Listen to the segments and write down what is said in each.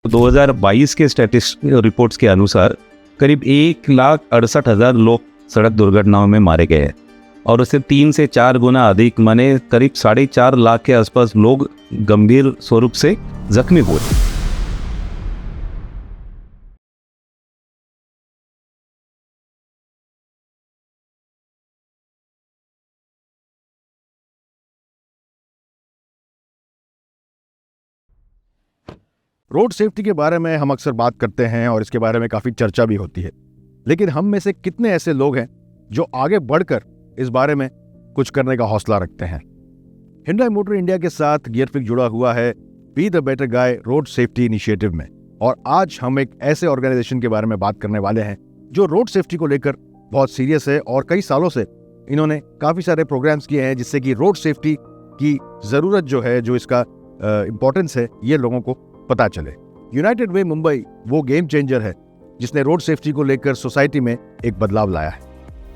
2022 के statistics reports के अनुसार करीब 1,68,000 लोग सड़क दुर्घटनाओं में मारे गए हैं और उससे 3 से 4 गुना अधिक माने करीब 4.5 लाख के आसपास लोग गंभीर स्वरूप से जख्मी हुए। रोड सेफ्टी के बारे में हम अक्सर बात करते हैं और इसके बारे में काफ़ी चर्चा भी होती है, लेकिन हम में से कितने ऐसे लोग हैं जो आगे बढ़कर इस बारे में कुछ करने का हौसला रखते हैं। हिंडई मोटर इंडिया के साथ गियरफिक जुड़ा हुआ है be the better guy road safety initiative में, और आज हम एक ऐसे ऑर्गेनाइजेशन के बारे में बात करने वाले हैं जो रोड सेफ्टी को लेकर बहुत सीरियस है और कई सालों से इन्होंने काफ़ी सारे प्रोग्राम्स किए हैं जिससे कि रोड सेफ्टी की ज़रूरत जो है, जो इसका इम्पोर्टेंस है, ये लोगों को पता चले। यूनाइटेड वे मुंबई वो गेम चेंजर है जिसने रोड सेफ्टी को लेकर सोसाइटी में एक बदलाव लाया है।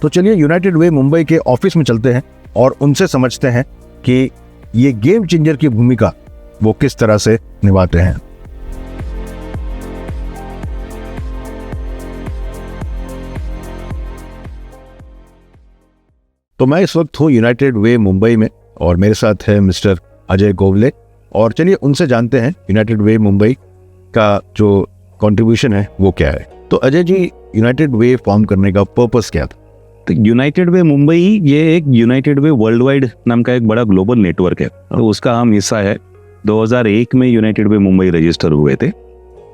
तो चलिए यूनाइटेड वे मुंबई के ऑफिस में चलते हैं और उनसे समझते हैं कि ये गेम चेंजर की भूमिका वो किस तरह से निभाते हैं। तो मैं इस वक्त हूँ यूनाइटेड वे मुंबई में और मेरे साथ है मिस्टर अजय गोवले, और चलिए उनसे जानते हैं यूनाइटेड वे मुंबई का जो कंट्रीब्यूशन है वो क्या है। तो अजय जी, यूनाइटेड वे फॉर्म करने का पर्पस क्या था? तो यूनाइटेड वे मुंबई ये एक यूनाइटेड वे वर्ल्ड वाइड नाम का एक बड़ा ग्लोबल नेटवर्क है, तो उसका हम हिस्सा है। 2001 में यूनाइटेड वे मुंबई रजिस्टर हुए थे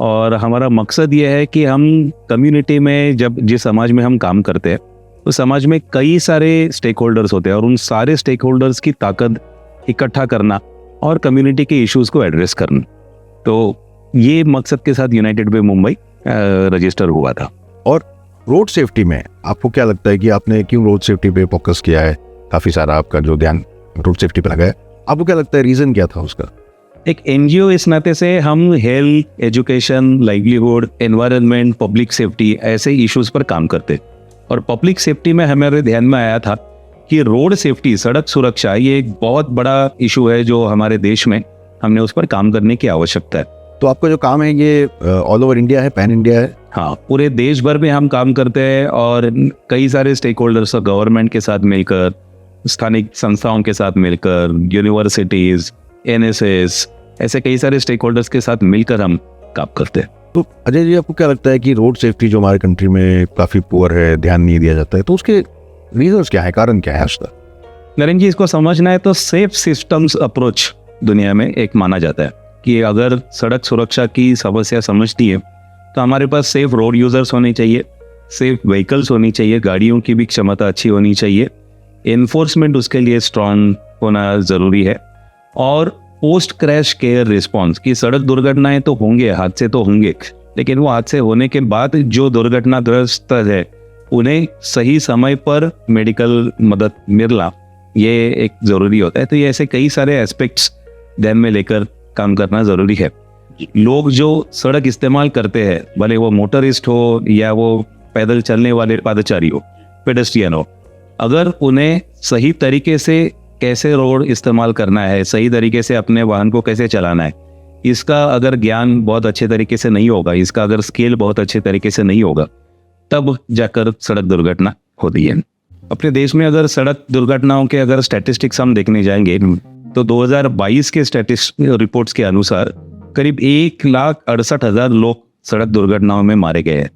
और हमारा मकसद ये है कि हम कम्युनिटी में जिस समाज में हम काम करते हैं तो समाज में कई सारे स्टेक होल्डर्स होते हैं और उन सारे स्टेक होल्डर्स की ताकत इकट्ठा करना और कम्युनिटी के इश्यूज को एड्रेस करना। तो ये मकसद के साथ यूनाइटेड वे मुंबई रजिस्टर हुआ था। और रोड सेफ्टी में आपको क्या लगता है कि आपने क्यों रोड सेफ्टी पे फोकस किया है? काफी सारा आपका जो ध्यान रोड सेफ्टी पे लगा है, आपको क्या लगता है रीजन क्या था उसका? एक एनजीओ इस नाते से हम health, education, livelihood, environment, public safety ऐसे इश्यूज पर काम करते, और पब्लिक सेफ्टी में हमारे ध्यान में आया था कि रोड सेफ्टी, सड़क सुरक्षा, ये एक बहुत बड़ा इशू है जो हमारे देश में हमने उस पर काम करने की आवश्यकता है। तो आपका जो काम है ये ऑल ओवर इंडिया है, पैन इंडिया है? हाँ, पूरे देश भर में हम काम करते हैं और कई सारे स्टेक होल्डर्स, गवर्नमेंट के साथ मिलकर, स्थानिक संस्थाओं के साथ मिलकर, यूनिवर्सिटीज, एनएसएस, ऐसे कई सारे स्टेक होल्डर्स के साथ मिलकर हम काम करते हैं। तो अजय जी, आपको क्या लगता है कि रोड सेफ्टी जो हमारे कंट्री में काफी पुअर है, ध्यान नहीं दिया जाता है, तो उसके रीजंस क्या है, कारण क्या है उसका? नरेंद्र जी, इसको समझना है तो सेफ सिस्टम्स अप्रोच दुनिया में एक माना जाता है कि अगर सड़क सुरक्षा की समस्या समझती है तो हमारे पास सेफ रोड यूजर्स होने चाहिए, सेफ व्हीकल्स होनी चाहिए, गाड़ियों की भी क्षमता अच्छी होनी चाहिए, एनफोर्समेंट उसके लिए स्ट्रांग होना ज़रूरी है, और पोस्ट क्रैश केयर रिस्पॉन्स की सड़क दुर्घटनाएं तो होंगे, हादसे तो होंगे, लेकिन वो हादसे होने के बाद जो दुर्घटनाग्रस्त है उन्हें सही समय पर मेडिकल मदद मिलना, ये एक ज़रूरी होता है। तो ये ऐसे कई सारे एस्पेक्ट्स ध्यान में लेकर काम करना ज़रूरी है। लोग जो सड़क इस्तेमाल करते हैं, भले वो मोटरिस्ट हो या वो पैदल चलने वाले पादचारी हो, पेडेस्ट्रियन हो, अगर उन्हें सही तरीके से कैसे रोड इस्तेमाल करना है, सही तरीके से अपने वाहन को कैसे चलाना है, इसका अगर ज्ञान बहुत अच्छे तरीके से नहीं होगा, इसका अगर स्केल बहुत अच्छे तरीके से नहीं होगा, तब जाकर सड़क दुर्घटना होती है। अपने देश में अगर सड़क दुर्घटनाओं के अगर स्टैटिस्टिक्स हम देखने जाएंगे तो 2022 के स्टैटिस्टिक्स रिपोर्ट्स के अनुसार करीब 1,68,000 लोग सड़क दुर्घटनाओं में मारे गए हैं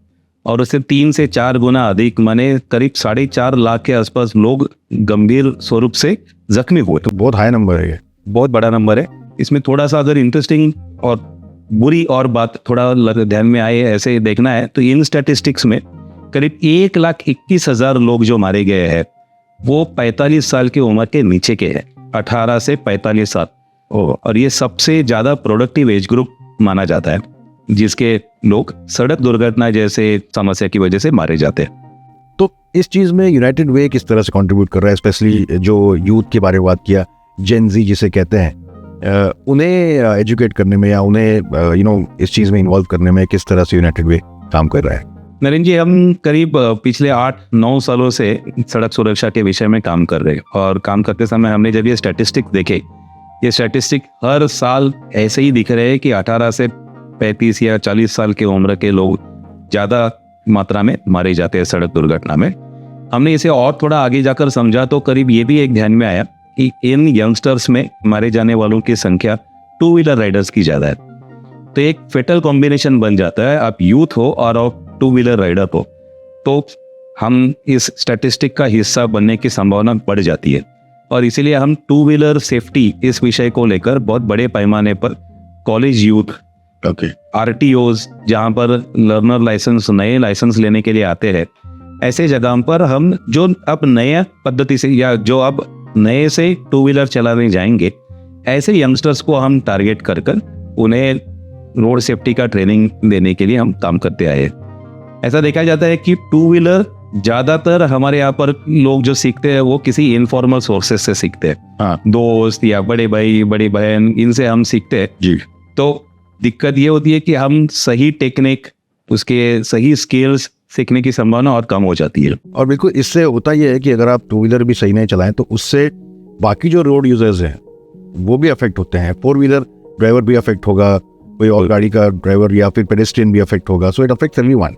और उससे 3 से 4 गुना अधिक माने करीब 4.5 लाख के आसपास लोग गंभीर स्वरूप से जख्मी हुए। तो बहुत हाई नंबर है, ये बहुत बड़ा नंबर है। इसमें थोड़ा सा अगर इंटरेस्टिंग और बुरी और बात थोड़ा ध्यान में आए ऐसे देखना है तो इन स्टैटिस्टिक्स में करीब 1,21,000 लोग जो मारे गए हैं वो 45 साल की उम्र के नीचे के हैं, 18 से 45 साल, और ये सबसे ज्यादा प्रोडक्टिव एज ग्रुप माना जाता है जिसके लोग सड़क दुर्घटना जैसे समस्या की वजह से मारे जाते हैं। तो इस चीज में यूनाइटेड वे किस तरह से कंट्रीब्यूट कर रहा है, स्पेशली जो यूथ के बारे में बात किया, जेन जी जिसे कहते हैं, उन्हें एजुकेट करने में या उन्हें इस चीज में इन्वॉल्व करने में किस तरह से यूनाइटेड वे काम कर रहा है? नरेंद्र जी, हम करीब पिछले 8-9 सालों से सड़क सुरक्षा के विषय में काम कर रहे हैं, और काम करते समय हमने जब ये स्टैटिस्टिक देखे, ये स्टैटिस्टिक हर साल ऐसे ही दिख रहे हैं कि 18 से 35 या 40 साल की उम्र के लोग ज़्यादा मात्रा में मारे जाते हैं सड़क दुर्घटना में। हमने इसे और थोड़ा आगे जाकर समझा तो करीब ये भी एक ध्यान में आया कि इन यंगस्टर्स में मारे जाने वालों की संख्या 2 व्हीलर राइडर्स की ज़्यादा है। तो एक फेटल कॉम्बिनेशन बन जाता है, आप यूथ हो और आप 2 व्हीलर राइडर हो तो हम इस स्टैटिस्टिक का हिस्सा बनने की संभावना बढ़ जाती है। और इसीलिए हम 2 व्हीलर सेफ्टी इस विषय को लेकर बहुत बड़े पैमाने पर कॉलेज यूथ, RTOs जहाँ पर लर्नर लाइसेंस, नए लाइसेंस लेने के लिए आते हैं, ऐसे जगह पर हम जो अब नया पद्धति से या जो अब नए से 2 व्हीलर चलाने जाएंगे, ऐसे यंगस्टर्स को हम टारगेट कर उन्हें रोड सेफ्टी का ट्रेनिंग देने के लिए हम काम करते आए। ऐसा देखा जाता है कि 2 व्हीलर ज्यादातर हमारे यहाँ पर लोग जो सीखते हैं वो किसी इनफॉर्मल सोर्सेस से सीखते हैं। हाँ। दोस्त या बड़े भाई, बड़ी बहन, इनसे हम सीखते हैं जी। तो दिक्कत ये होती है कि हम सही टेक्निक, उसके सही स्किल्स सीखने की संभावना और कम हो जाती है। और बिल्कुल इससे होता ये है कि अगर आप 2 व्हीलर भी सही नहीं चलाएं तो उससे बाकी जो रोड यूजर्स हैं वो भी अफेक्ट होते हैं। 4 व्हीलर ड्राइवर भी अफेक्ट होगा, कोई और गाड़ी का ड्राइवर या फिर पेडेस्ट्रियन भी अफेक्ट होगा। So it affects everyone.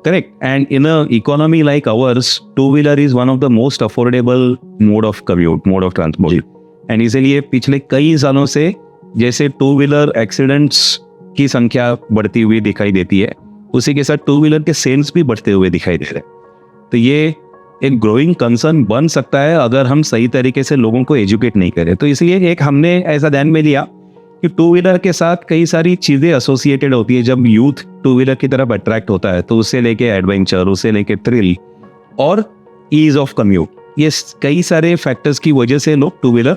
Correct. And in an economy like ours, 2 wheeler is one of the most affordable mode of commute, mode of transport. And इसलिए पिछले कई सालों से जैसे 2 व्हीलर एक्सीडेंट्स की संख्या बढ़ती हुई दिखाई देती है, उसी के साथ 2 व्हीलर के सेल्स भी बढ़ते हुए दिखाई दे रहे हैं। तो ये एक ग्रोइंग कंसर्न बन सकता है अगर हम सही तरीके से लोगों को एजुकेट नहीं करें। तो इसलिए एक हमने ऐसा ध्यान में लिया कि 2 व्हीलर के साथ कई सारी चीज़ें एसोसिएटेड होती है। जब यूथ 2 व्हीलर की तरफ अट्रैक्ट होता है तो उससे लेके एडवेंचर, उससे लेके थ्रिल और ईज ऑफ कम्यूट, ये कई सारे फैक्टर्स की वजह से लोग 2 व्हीलर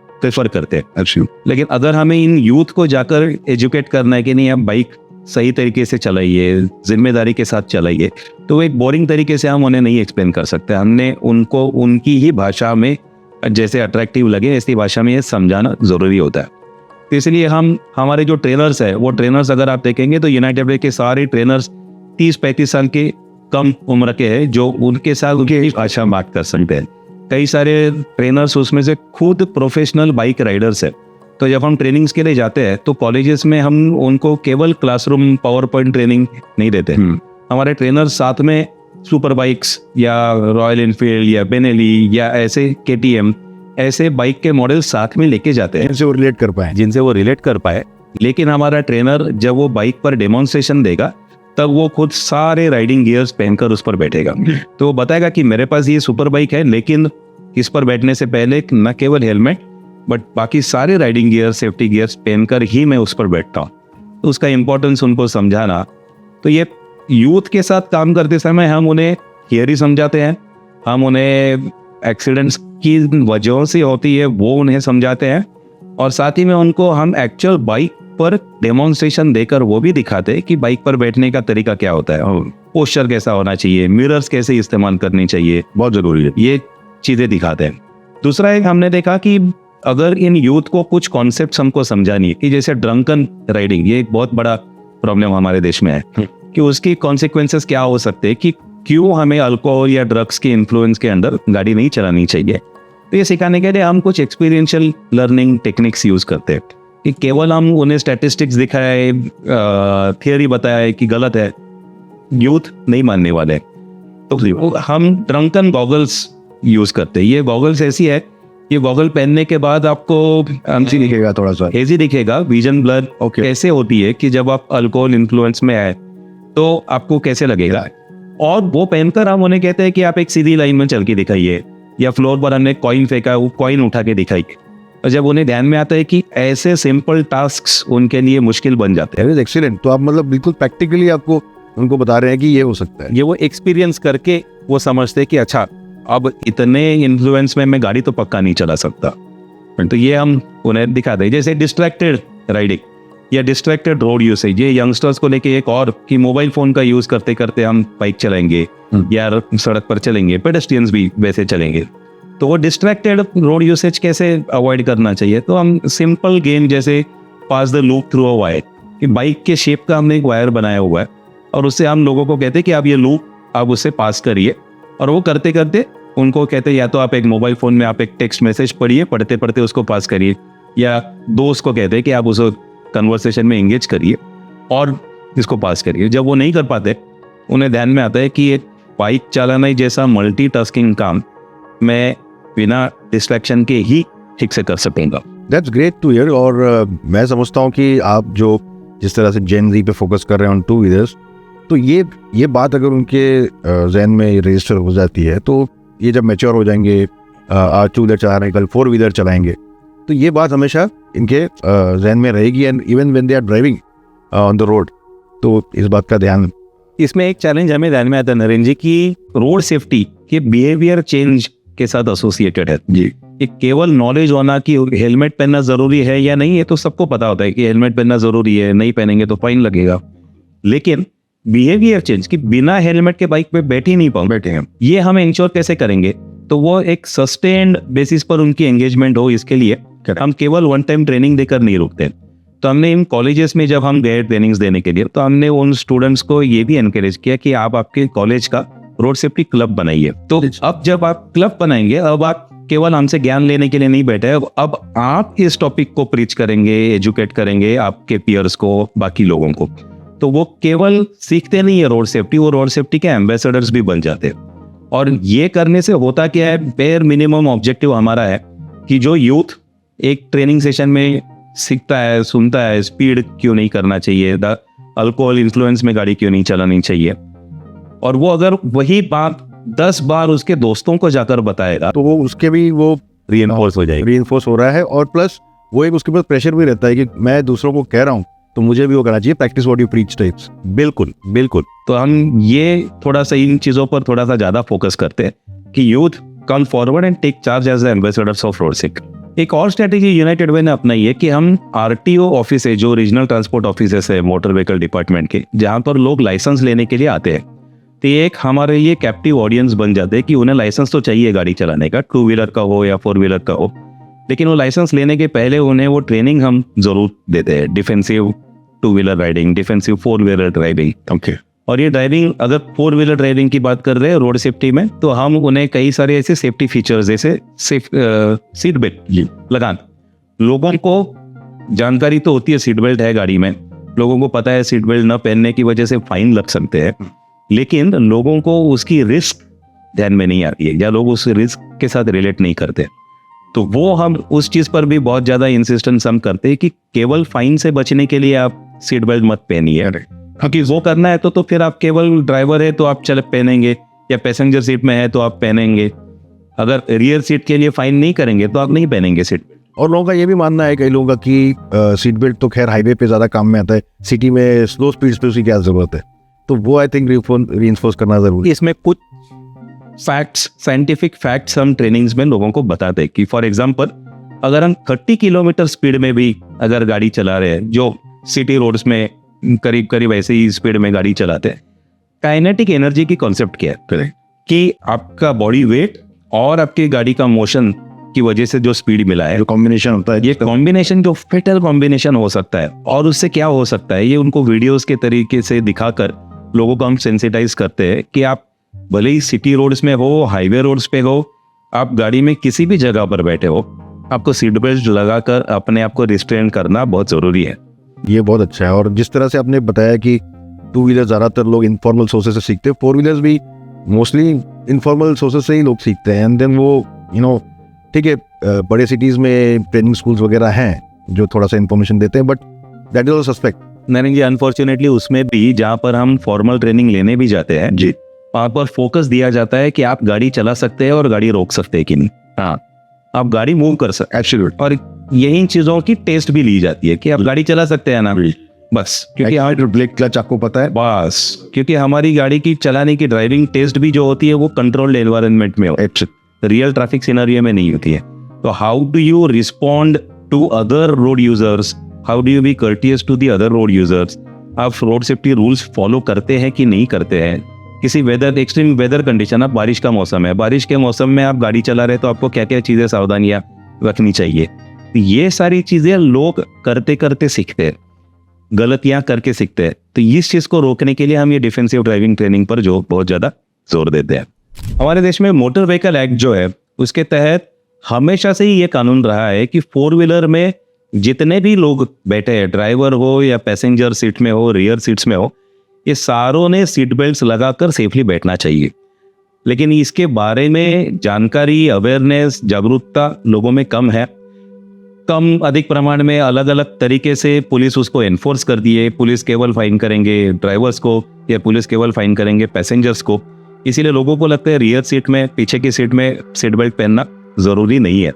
प्रेफर करते हैं। लेकिन अगर हमें इन यूथ को जाकर एजुकेट करना है कि नहीं, आप बाइक सही तरीके से चलाइए, जिम्मेदारी के साथ चलाइए, तो एक बोरिंग तरीके से हम उन्हें नहीं एक्सप्लेन कर सकते। हमने उनको उनकी ही भाषा में जैसे अट्रैक्टिव लगे ऐसी भाषा में ये समझाना ज़रूरी होता है। तो इसलिए हम हमारे जो ट्रेनर्स हैं वो ट्रेनर्स अगर आप देखेंगे तो यूनाइटेड वे के सारे ट्रेनर्स 30-35 साल के कम उम्र के हैं जो उनके साथ उनकी ही भाषा बात कर सकते हैं। कई सारे ट्रेनर्स उसमें से खुद प्रोफेशनल बाइक राइडर्स हैं। तो जब हम ट्रेनिंग्स के लिए जाते हैं तो कॉलेजेस में हम उनको केवल क्लासरूम पावर पॉइंट ट्रेनिंग नहीं देते। हमारे ट्रेनर्स साथ में सुपर बाइक्स या रॉयल एनफील्ड या बेनेली या ऐसे KTM ऐसे बाइक के मॉडल साथ में लेके जाते हैं जिनसे वो रिलेट कर पाए। लेकिन हमारा ट्रेनर जब वो बाइक पर डेमोन्स्ट्रेशन देगा तब वो खुद सारे राइडिंग गियर्स पहनकर उस पर बैठेगा। तो वो बताएगा कि मेरे पास ये सुपर बाइक है, लेकिन इस पर बैठने से पहले न केवल हेलमेट बट बाकी सारे राइडिंग गियर, सेफ्टी गियर्स पहनकर ही मैं उस पर बैठता हूँ। तो उसका इम्पोर्टेंस उनको समझाना, तो ये यूथ के साथ काम करते समय हम उन्हें थियरी समझाते हैं, हम उन्हें एक्सीडेंट्स की वजहों से होती है वो उन्हें समझाते हैं, और साथ ही में उनको हम एक्चुअल बाइक पर डेमोन्स्ट्रेशन देकर वो भी दिखाते हैं कि बाइक पर बैठने का तरीका क्या होता है, पोस्चर कैसा होना चाहिए, मिरर्स कैसे इस्तेमाल करनी चाहिए, बहुत जरूरी है, ये चीजें दिखाते हैं। दूसरा एक हमने देखा कि अगर इन यूथ को कुछ कॉन्सेप्ट्स हमको समझानी है कि जैसे ड्रंकन राइडिंग, ये एक बहुत बड़ा प्रॉब्लम हमारे देश में है कि उसकी कॉन्सिक्वेंसेस क्या हो सकते हैं, कि क्यों हमें अल्कोहल या ड्रग्स के इन्फ्लुएंस के अंदर गाड़ी नहीं चलानी चाहिए। तो ये सिखाने के लिए हम कुछ एक्सपीरियंशियल लर्निंग टेक्निक्स यूज करते हैं कि केवल हम उन्हें स्टैटिस्टिक्स दिखाए, थियरी बताए कि गलत है, यूथ नहीं मानने वाले। तो हम ड्रंकन गॉगल्स यूज करते हैं। ये गॉगल्स ऐसी है, ये गॉगल पहनने के बाद आपको हेजी दिखेगा, थोड़ा सा हेजी दिखेगा, विजन ब्लर कैसे होती है कि जब आप अल्कोहल इन्फ्लुएंस में आए तो आपको कैसे लगेगा। और वो पहनकर हम उन्हें कहते हैं कि आप एक सीधी लाइन में चल के दिखाइए, या फ्लोर पर हमने कॉइन फेंका, वो कॉइन उठा के दिखाइए। और जब उन्हें ध्यान में आता है कि ऐसे सिंपल टास्क्स उनके लिए मुश्किल बन जाते हैं। एक्सीलेंट। तो आप मतलब बिल्कुल प्रैक्टिकली आपको उनको बता रहे हैं कि ये हो सकता है। ये वो एक्सपीरियंस करके वो समझते हैं कि अच्छा, अब इतने इन्फ्लुएंस में मैं गाड़ी तो पक्का नहीं चला सकता। तो ये हम उन्हें दिखाते हैं। जैसे डिस्ट्रैक्टेड राइडिंग या डिस्ट्रैक्टेड रोड यूसेज, ये यंगस्टर्स को लेके एक और कि मोबाइल फोन का यूज करते करते हम बाइक चलाएंगे या सड़क पर चलेंगे, पेडेस्ट्रियंस भी वैसे चलेंगे। तो वो डिस्ट्रैक्टेड रोड यूसेज कैसे अवॉइड करना चाहिए, तो हम सिंपल गेम जैसे pass the loop through a wire, कि बाइक के शेप का हमने एक वायर बनाया हुआ है और उससे हम लोगों को कहते हैं कि आप ये लूप आप उससे पास करिए, और वो करते करते उनको कहते हैं या तो आप एक मोबाइल फोन में आप एक टेक्स्ट मैसेज पढ़िए, पढ़ते पढ़ते उसको पास करिए, या दोस्त को कहते हैं कि आप उस कन्वर्सेशन में एंगेज करिए। और इसको पास करिए। जब वो नहीं कर पाते, उन्हें ध्यान में आता है कि एक बाइक चलाना ही जैसा मल्टीटास्किंग काम मैं बिना डिस्ट्रैक्शन के ही ठीक से कर सकूंगा। That's great to hear. और मैं समझता हूँ कि आप जो जिस तरह से जेन जी पे फोकस कर रहे हैं ऑन टू व्हीलर्स, तो ये बात अगर उनके जहन में रजिस्टर हो जाती है, तो ये जब मैच्योर हो जाएंगे, आज टू व्हीलर चला रहे हैं, कल फोर व्हीलर चलाएंगे, तो ये बात हमेशा इनके जहन में रहेगी। And even when they are driving on the road, तो इस बात का ध्यान। इसमें एक चैलेंज हमें ध्यान में आता है नरेंद्र जी की रोड सेफ्टी के बिहेवियर चेंज के साथ एसोसिएटेड है जी। ये केवल नॉलेज होना कि हेलमेट पहनना जरूरी है या नहीं, ये तो सबको पता होता है कि हेलमेट पहनना जरूरी है, नहीं पहनेंगे तो फाइन लगेगा। लेकिन बिहेवियर चेंज कि बिना हेलमेट के बाइक पे बैठ ही नहीं पाऊंगे, ये हम इंश्योर कैसे करेंगे? तो वो एक सस्टेन्ड बेसिस पर उनकी एंगेजमेंट हो, इसके लिए हम केवल वन टाइम ट्रेनिंग देकर नहीं रुकते। तो हमने इन कॉलेजेस में जब हम गए ट्रेनिंग्स देने के लिए, तो हमने उन स्टूडेंट्स को ये भी एनकरेज किया कि आप आपके कॉलेज का रोड सेफ्टी क्लब बनाइए। तो अब जब आप क्लब बनाएंगे, अब आप केवल हमसे ज्ञान लेने के लिए नहीं बैठे, अब आप इस टॉपिक को प्रीच करेंगे, एजुकेट करेंगे आपके पियर्स को, बाकी लोगों को। तो वो केवल सीखते नहीं है रोड सेफ्टी, वो रोड सेफ्टी के एम्बेसडर्स भी बन जाते हैं। और ये करने से होता क्या है, बेयर मिनिमम ऑब्जेक्टिव हमारा है कि जो यूथ एक ट्रेनिंग सेशन में सीखता है, सुनता है, स्पीड क्यों नहीं करना चाहिए, अल्कोहल इन्फ्लुएंस में गाड़ी क्यों नहीं चलानी चाहिए, और वो अगर वही बात 10 बार उसके दोस्तों को जाकर बताएगा, तो वो उसके भी वो रीइंफोर्स हो जाएगा, रीइंफोर्स हो रहा है। और प्लस वो एक उसके ऊपर प्रेशर भी रहता है कि मैं दूसरों को कह रहा हूँ तो मुझे भी वो करना चाहिए, practice what you preach types. बिल्कुल बिल्कुल। तो हम ये थोड़ा सा इन चीजों पर थोड़ा सा ज्यादा फोकस करते हैं कि youth come forward and take charge as the ambassadors of road safety. एक और स्ट्रेटेजी यूनाइटेड वे ने अपनाई है कि हम आरटीओ ऑफिस है, जो रीजनल ट्रांसपोर्ट ऑफिस है मोटर व्हीकल डिपार्टमेंट के, जहां पर लोग लाइसेंस लेने के लिए आते हैं, तो ये एक हमारे लिए कैप्टिव ऑडियंस बन जाते हैं कि उन्हें लाइसेंस तो चाहिए गाड़ी चलाने का, टू व्हीलर का हो या फोर व्हीलर का हो, लेकिन वो लाइसेंस लेने के पहले उन्हें वो ट्रेनिंग हम जरूर देते हैं, defensive two wheeler riding, defensive four wheeler driving. Okay. और ये ड्राइविंग, अगर फोर व्हीलर ड्राइविंग की बात कर रहे हैं रोड सेफ्टी में, तो हम उन्हें कई सारे ऐसे सेफ्टी फीचर्स जैसे सीट बेल्ट लगाना। लोगों को जानकारी तो होती है सीट बेल्ट है गाड़ी में, लोगों को पता है सीट बेल्ट न पहनने की वजह से फाइन लग सकते हैं, लेकिन लोगों को उसकी रिस्क ध्यान में नहीं आती है या लोग उस रिस्क के साथ रिलेट नहीं करते। तो वो हम उस चीज पर भी बहुत ज्यादा इंसिस्टेंस हम करते हैं कि केवल फाइन से बचने के लिए आप सीट बेल्ट मत पहनिए, क्योंकि वो करना है तो फिर आप केवल ड्राइवर है तो आप चल पहनेंगे, या पैसेंजर सीट में है तो आप पहनेंगे। अगर रियर सीट के लिए फाइन नहीं करेंगे तो आप नहीं पहनेंगे सीट बेल्ट। और लोगों का ये भी मानना है कई लोगों का कि सीट बेल्ट तो खैर हाईवे पे ज्यादा काम में आता है, सिटी में स्लो स्पीड्स पे उसकी क्या जरूरत है, तो वो आई थिंक रीइंफोर्स करना जरूरी है। इसमें कुछ फैक्ट्स, साइंटिफिक फैक्ट्स हम ट्रेनिंग्स में लोगों को बताते हैं कि फॉर एग्जांपल अगर हम 30 किलोमीटर स्पीड में भी अगर गाड़ी चला रहे हैं, जो सिटी रोड्स में करीब करीब ऐसे ही स्पीड में गाड़ी चलाते हैं, काइनेटिक एनर्जी की कॉन्सेप्ट क्या है कि आपका बॉडी वेट और आपकी गाड़ी का मोशन की वजह से जो स्पीड मिला है, जो कॉम्बिनेशन होता है, ये कॉम्बिनेशन जो फेटल कॉम्बिनेशन हो सकता है। और उससे क्या हो सकता है, ये उनको वीडियोस के तरीके से दिखाकर लोगों को हम सेंसिटाइज करते हैं कि आप भले ही सिटी रोड्स में हो, हाईवे रोड्स पे हो, आप गाड़ी में किसी भी जगह पर बैठे हो, आपको सीट बेल्ट लगाकर अपने आप को रिस्ट्रेन करना बहुत जरूरी है। ये बहुत अच्छा है। और जिस तरह से आपने बताया कि टू व्हीलर ज्यादातर लोग इनफॉर्मल सोर्सेज से सीखते हैं, फोर व्हीलर्स भी मोस्टली इनफॉर्मल सोर्सेज से ही लोग सीखते हैं। एंड देन वो ठीक है, बड़े सिटीज में ट्रेनिंग स्कूल्स वगैरह हैं जो थोड़ा सा इन्फॉर्मेशन देते हैं, but that is also suspect. Narendra ji, unfortunately उसमें भी जहाँ पर हम फॉर्मल ट्रेनिंग लेने भी जाते हैं जी, वहाँ पर फोकस दिया जाता है कि आप गाड़ी चला सकते हैं और गाड़ी रोक सकते हैं कि नहीं। हाँ, आप गाड़ी मूव कर सकते, एब्सोल्यूट। और यही चीजों की टेस्ट भी ली जाती है कि आप गाड़ी चला सकते हैं ना, बस। क्योंकि हमारी ब्रेक क्लच आपको पता है, बस, क्योंकि हमारी गाड़ी की चलाने की ड्राइविंग टेस्ट भी जो होती है वो कंट्रोल्ड एनवायरनमेंट में हो, रियल ट्रैफिक सिनेरियो में नहीं होती है। तो how do you respond to other road users, how do you be courteous to the other road users, आप रोड सेफ्टी रूल्स फॉलो करते हैं कि नहीं करते हैं। किसी वेदर, एक्सट्रीम वेदर कंडीशन, अब बारिश का मौसम है, बारिश के मौसम में आप गाड़ी चला रहे तो आपको क्या क्या चीजें सावधानियां रखनी चाहिए। तो ये सारी चीजें लोग करते करते सीखते हैं, गलतियां करके सीखते हैं। तो इस चीज को रोकने के लिए हम ये डिफेंसिव ड्राइविंग ट्रेनिंग पर जो बहुत ज्यादा जोर देते हैं। हमारे देश में मोटर व्हीकल एक्ट जो है, उसके तहत हमेशा से ही ये कानून रहा है कि फोर व्हीलर में जितने भी लोग बैठे हैं, ड्राइवर हो या पैसेंजर सीट में हो, रियर सीट्स में हो, ये सारों ने सीट बेल्ट लगाकर सेफली बैठना चाहिए। लेकिन इसके बारे में जानकारी, अवेयरनेस, जागरूकता लोगों में कम है। कम अधिक प्रमाण में अलग अलग तरीके से पुलिस उसको एनफोर्स कर दिए। पुलिस केवल फाइन करेंगे ड्राइवर्स को या पुलिस केवल फाइन करेंगे पैसेंजर्स को। इसीलिए लोगों को लगता है रियर सीट में, पीछे की सीट में सीट बेल्ट पहनना ज़रूरी नहीं है।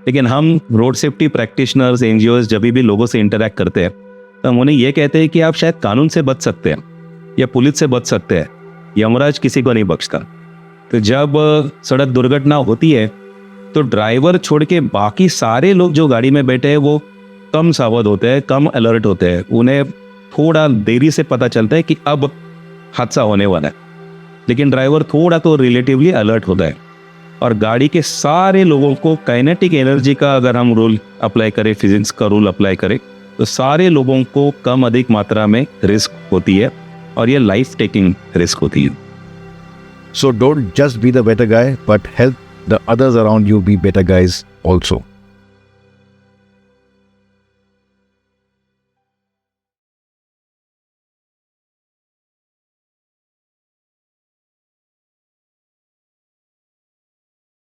लेकिन हम रोड सेफ्टी प्रैक्टिशनर्स, एनजीओज जब भी लोगों से इंटरेक्ट करते हैं तो हम उन्हें ये कहते हैं कि आप शायद कानून से बच सकते हैं या पुलिस से बच सकते हैं, यमराज किसी को नहीं बख्शता। तो जब सड़क दुर्घटना होती है तो ड्राइवर छोड़ के बाकी सारे लोग जो गाड़ी में बैठे हैं वो कम सावध होते हैं, कम अलर्ट होते हैं। उन्हें थोड़ा देरी से पता चलता है कि अब हादसा होने वाला है, लेकिन ड्राइवर थोड़ा तो रिलेटिवली अलर्ट होता है। और गाड़ी के सारे लोगों को काइनेटिक एनर्जी का अगर हम रूल अप्लाई करें, फिजिक्स का रूल अप्लाई करें, तो सारे लोगों को कम अधिक मात्रा में रिस्क होती है और ये लाइफ टेकिंग रिस्क होती है। So don't just be the better guy, but help the others around you be better guys also.